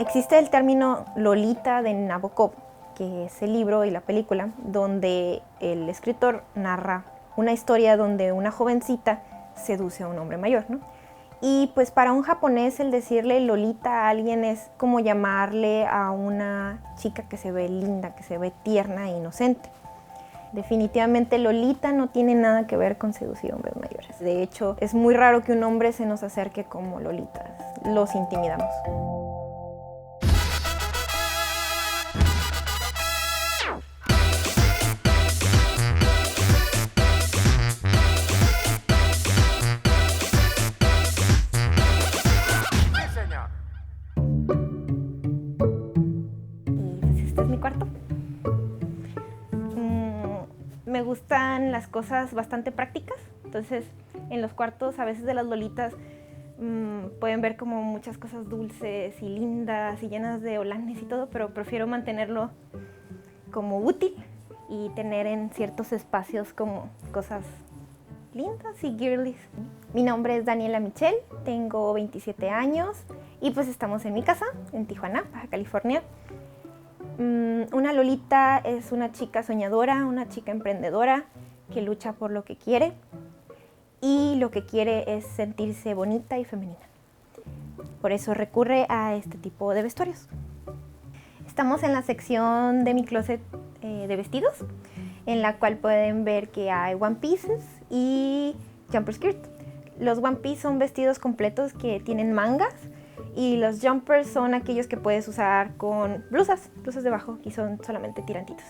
Existe el término Lolita de Nabokov, que es el libro y la película donde el escritor narra una historia donde una jovencita seduce a un hombre mayor, ¿no? Y pues para un japonés el decirle Lolita a alguien es como llamarle a una chica que se ve linda, que se ve tierna e inocente. Definitivamente Lolita no tiene nada que ver con seducir hombres mayores. De hecho, es muy raro que un hombre se nos acerque como Lolitas. Los intimidamos. Este es mi cuarto. Me gustan las cosas bastante prácticas, entonces en los cuartos a veces de las Lolitas pueden ver como muchas cosas dulces y lindas y llenas de holanes y todo, pero prefiero mantenerlo como útil y tener en ciertos espacios como cosas lindas y girlies. Mi nombre es Daniela Michel, tengo 27 años y pues estamos en mi casa, en Tijuana, Baja California. Una Lolita es una chica soñadora, una chica emprendedora que lucha por lo que quiere y lo que quiere es sentirse bonita y femenina. Por eso recurre a este tipo de vestuarios. Estamos en la sección de mi closet de vestidos, en la cual pueden ver que hay one pieces y jumper skirt. Los one piece son vestidos completos que tienen mangas y los jumpers son aquellos que puedes usar con blusas debajo y son solamente tirantitos.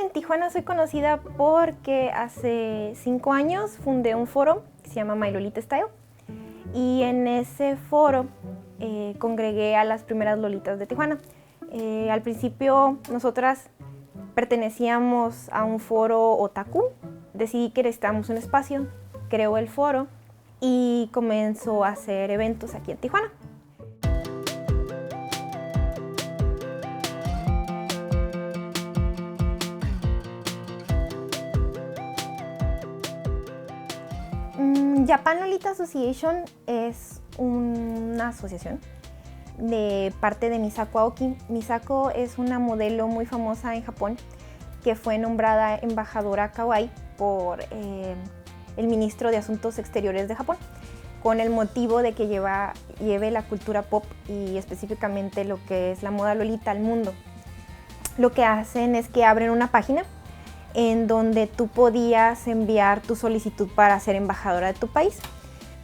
En Tijuana soy conocida porque hace 5 años fundé un foro que se llama My Lolita Style y en ese foro congregué a las primeras Lolitas de Tijuana. Al principio nosotras pertenecíamos a un foro otaku, decidí que necesitábamos un espacio, creó el foro y comenzó a hacer eventos aquí en Tijuana. Japan Lolita Association es una asociación de parte de Misako Aoki. Misako es una modelo muy famosa en Japón que fue nombrada embajadora kawaii por el ministro de Asuntos Exteriores de Japón con el motivo de que lleve la cultura pop y específicamente lo que es la moda Lolita al mundo. Lo que hacen es que abren una página en donde tú podías enviar tu solicitud para ser embajadora de tu país.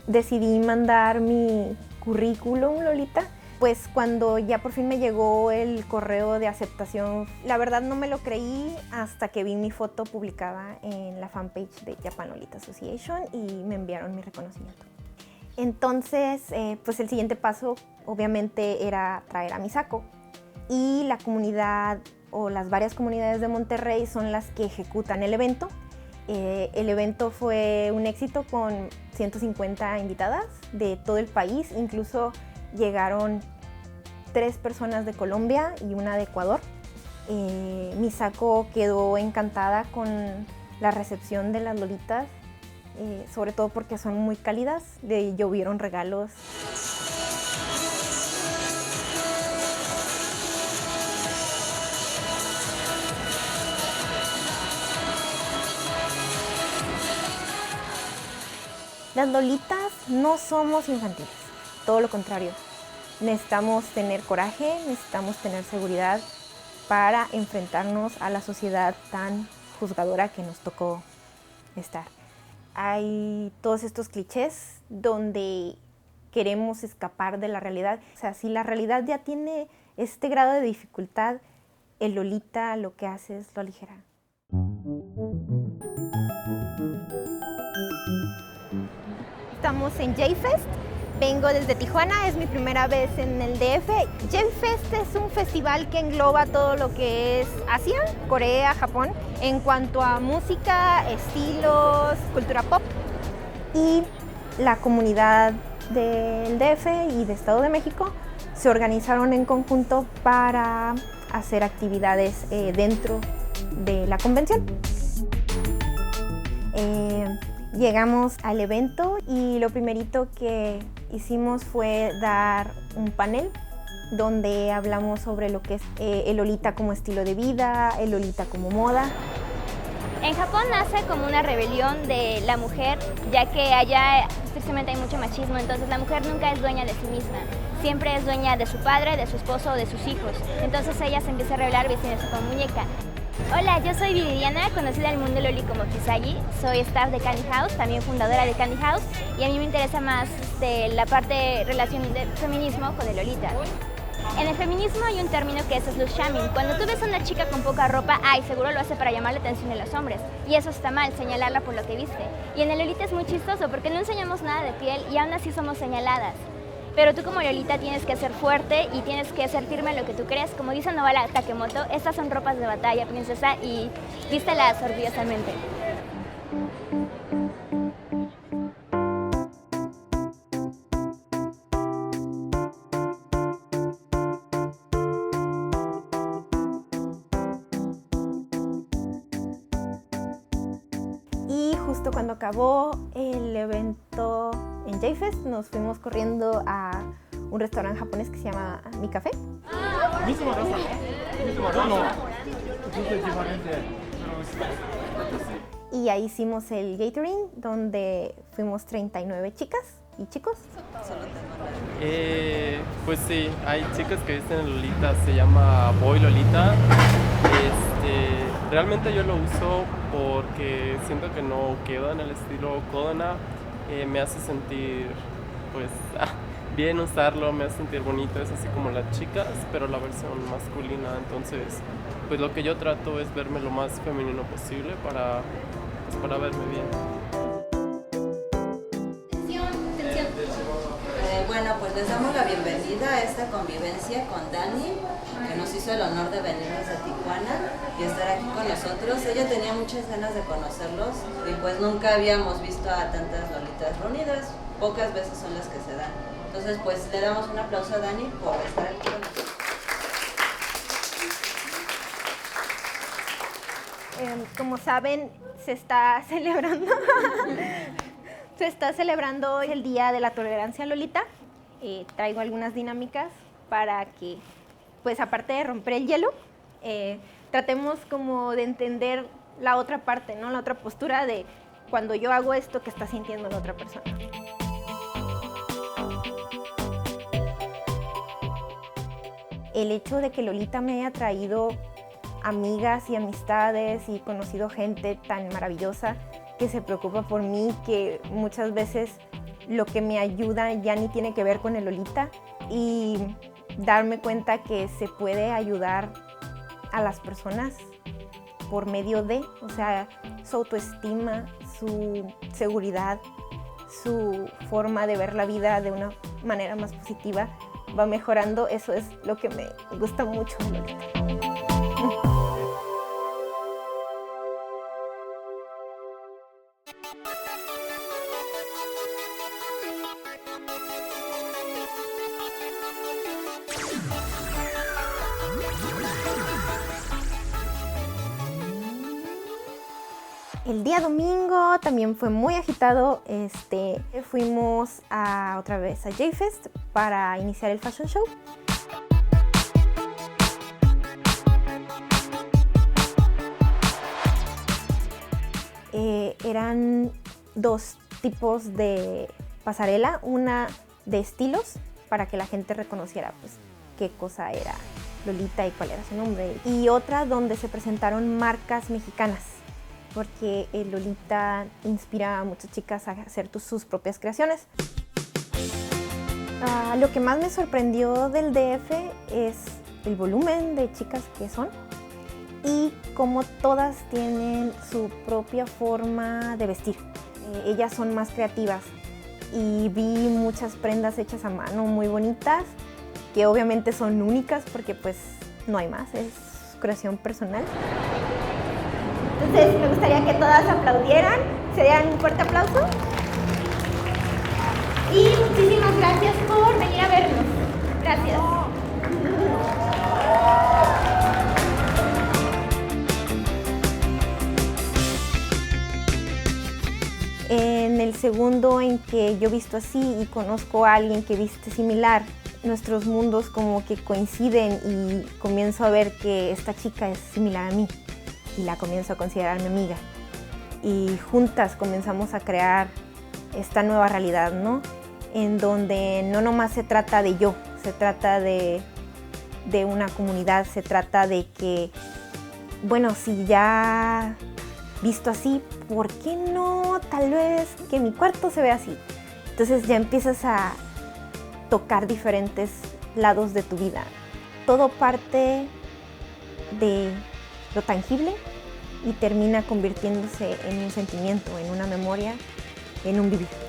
Decidí mandar mi currículum, Lolita, pues cuando ya por fin me llegó el correo de aceptación, la verdad no me lo creí hasta que vi mi foto publicada en la fanpage de Japan Lolita Association y me enviaron mi reconocimiento. Entonces, pues el siguiente paso obviamente era traer a Misako y la comunidad o las varias comunidades de Monterrey son las que ejecutan el evento. El evento fue un éxito con 150 invitadas de todo el país, incluso llegaron 3 personas de Colombia y una de Ecuador. Misako quedó encantada con la recepción de las Lolitas, sobre todo porque son muy cálidas, le llovieron regalos. Las Lolitas no somos infantiles, todo lo contrario. Necesitamos tener coraje, necesitamos tener seguridad para enfrentarnos a la sociedad tan juzgadora que nos tocó estar. Hay todos estos clichés donde queremos escapar de la realidad. O sea, si la realidad ya tiene este grado de dificultad, el Lolita lo que hace es lo aligera. Estamos en J-Fest, vengo desde Tijuana, es mi primera vez en el DF. J-Fest es un festival que engloba todo lo que es Asia, Corea, Japón, en cuanto a música, estilos, cultura pop. Y la comunidad del DF y de Estado de México se organizaron en conjunto para hacer actividades dentro de la convención. Llegamos al evento y lo primerito que hicimos fue dar un panel donde hablamos sobre lo que es el Lolita como estilo de vida, el Lolita como moda. En Japón nace como una rebelión de la mujer, ya que allá tristemente hay mucho machismo, entonces la mujer nunca es dueña de sí misma, siempre es dueña de su padre, de su esposo o de sus hijos, entonces ella se empieza a rebelar vistiéndose como muñeca. Hola, yo soy Viridiana, conocida en el mundo loli como Kisagi, soy staff de Candy House, también fundadora de Candy House, y a mí me interesa más la parte de relación de feminismo con el Lolita. En el feminismo hay un término que es slut shaming. Cuando tú ves a una chica con poca ropa, ay, seguro lo hace para llamar la atención de los hombres. Y eso está mal, señalarla por lo que viste. Y en el Lolita es muy chistoso porque no enseñamos nada de piel y aún así somos señaladas. Pero tú como Lolita tienes que ser fuerte y tienes que ser firme en lo que tú crees. Como dice Nobara Takemoto, estas son ropas de batalla, princesa, y vístelas orgullosamente. Y justo cuando acabó el evento en J-Fest, nos fuimos corriendo a un restaurante japonés que se llama Mi Café. Y ahí hicimos el Gathering, donde fuimos 39 chicas y chicos. Pues sí, hay chicas que visten el Lolita, se llama Boy Lolita. Realmente yo lo uso porque siento que no queda en el estilo Kodana. Me hace sentir pues bien usarlo, me hace sentir bonito, es así como las chicas, pero la versión masculina. Entonces pues lo que yo trato es verme lo más femenino posible para verme bien. Bueno, pues les damos la bienvenida a esta convivencia con Dani, que nos hizo el honor de venir desde Tijuana y estar aquí con nosotros. Ella tenía muchas ganas de conocerlos y pues nunca habíamos visto a tantas lolitas reunidas, pocas veces son las que se dan. Entonces pues le damos un aplauso a Dani por estar aquí con nosotros. Como saben, se está celebrando hoy el Día de la Tolerancia Lolita. Traigo algunas dinámicas para que, pues aparte de romper el hielo, tratemos como de entender la otra parte, ¿no? La otra postura de cuando yo hago esto, que está sintiendo la otra persona. El hecho de que Lolita me haya traído amigas y amistades y conocido gente tan maravillosa que se preocupa por mí, que muchas veces lo que me ayuda ya ni tiene que ver con el Lolita, y darme cuenta que se puede ayudar a las personas por medio de, o sea, su autoestima, su seguridad, su forma de ver la vida de una manera más positiva va mejorando. Eso es lo que me gusta mucho de Lolita. El día domingo también fue muy agitado. Fuimos otra vez a J-Fest para iniciar el fashion show. Eran dos tipos de pasarela, una de estilos para que la gente reconociera pues, qué cosa era Lolita y cuál era su nombre, y otra donde se presentaron marcas mexicanas, porque el Lolita inspira a muchas chicas a hacer sus propias creaciones. Lo que más me sorprendió del DF es el volumen de chicas que son y cómo todas tienen su propia forma de vestir. Ellas son más creativas y vi muchas prendas hechas a mano muy bonitas, que obviamente son únicas porque pues no hay más, es creación personal. Entonces me gustaría que todas aplaudieran, se dieran un fuerte aplauso. Y muchísimas gracias por venir a vernos. Gracias. En el segundo en que yo visto así y conozco a alguien que viste similar, nuestros mundos como que coinciden y comienzo a ver que esta chica es similar a mí y la comienzo a considerar mi amiga. Y juntas comenzamos a crear esta nueva realidad, ¿no? En donde no nomás se trata de yo, se trata de una comunidad, se trata de que, bueno, si ya visto así, ¿por qué no tal vez que mi cuarto se vea así? Entonces ya empiezas a tocar diferentes lados de tu vida. Todo parte de lo tangible y termina convirtiéndose en un sentimiento, en una memoria, en un vivir.